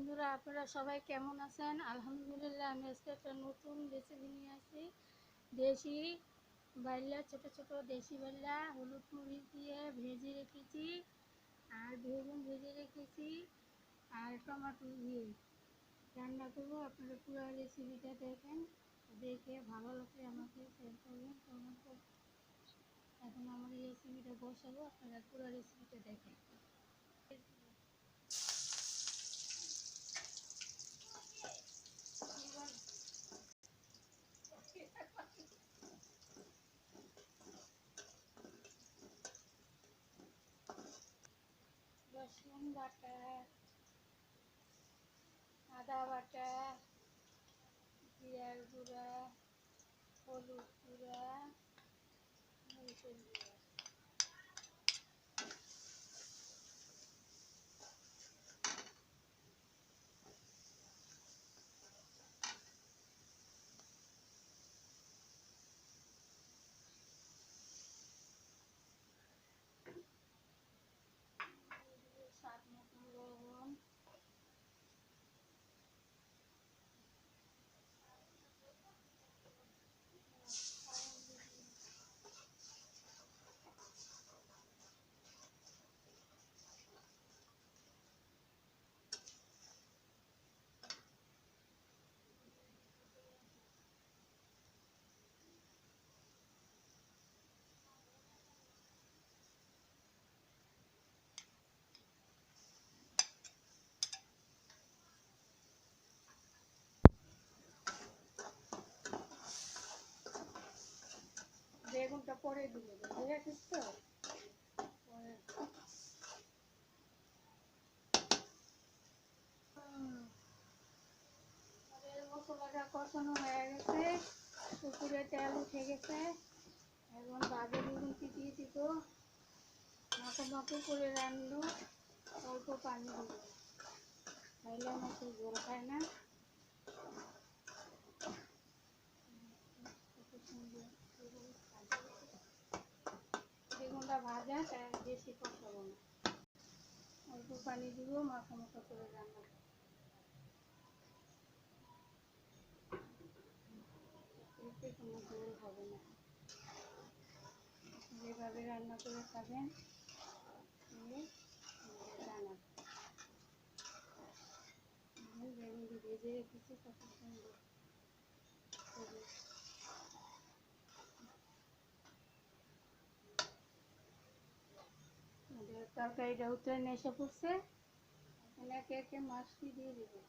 বন্ধুরা, আপনারা সবাই কেমন আছেন? আলহামদুলিল্লাহ, আমি আজকে একটা নতুন রেসিপি নিয়ে আসি। দেশি বাইলা, ছোট ছোট দেশি বাইলা হলুদ মরিচ দিয়ে ভেজে রেখেছি, আর বেগুন ভেজে রেখেছি, আর টমেটো দিয়ে রান্না করবো। আপনারা পুরো রেসিপিটা দেখেন, দেখে ভালো লাগলে আমাকে শেয়ার করবেন, কমেন্ট করবেন। এখন আমার এই রেসিপিটা বসাবো, আপনারা পুরো রেসিপিটা দেখেন। রসুন বাটা, আদা বাটা, জিরার গুঁড়া, হলুদ গুঁড়া, মরিচের গুঁড়া। স্বাদ মতন লবণ, বেগুনটা পরে দিলে বুঝে রাখিস তো। মশলাটা কষানো হয়ে গেছে, পুকুরে তেল উঠে গেছে। এখন বাজে বেগুনটি দিয়ে দিব, মাখো মাখো করে রান্না, অল্প পানি দিব, তাইলে মাছের ঝোল খায় না। বেগুনটা ভাজা, তাই বেশি কষাবো না, অল্প পানি দিব, মাখো মাখো করে রান্না। কোনো ঝোল হবে না, যেভাবে রান্না করে খাবেন জানান। বেগুনটি ভেজে রেখেছি কত সুন্দর। তরকারিটা উঠে এসে পড়ছে, এখন একে একে মাছটি দিয়ে দেবো।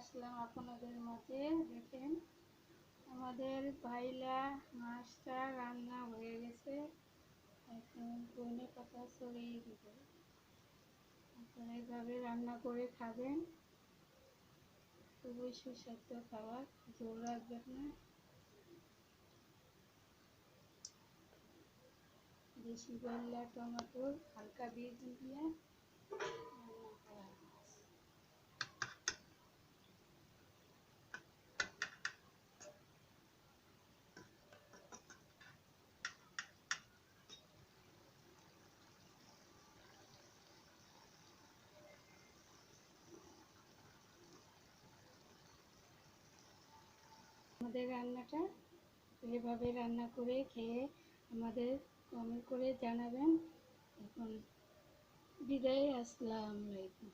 আসলাম আপনাদের মাঝে, দেখেন আমাদের ভাইলা মাছটা রান্না হয়ে গেছে। এখন ধনে পাতা ছড়িয়ে দিব। আপনারা এইভাবে রান্না করে খাবেন, খুবই সুস্বাদু খাবার, ঝোল রাখবেন না। দেশি বাইলা, টমেটো, হালকা বেগুন দিয়ে রান্না করা হয়। আমাদের রান্নাটা এভাবে রান্না করে খেয়ে আমাদের কমেন্ট করে জানাবেন। এখন বিদায়, আসসালামু আলাইকুম।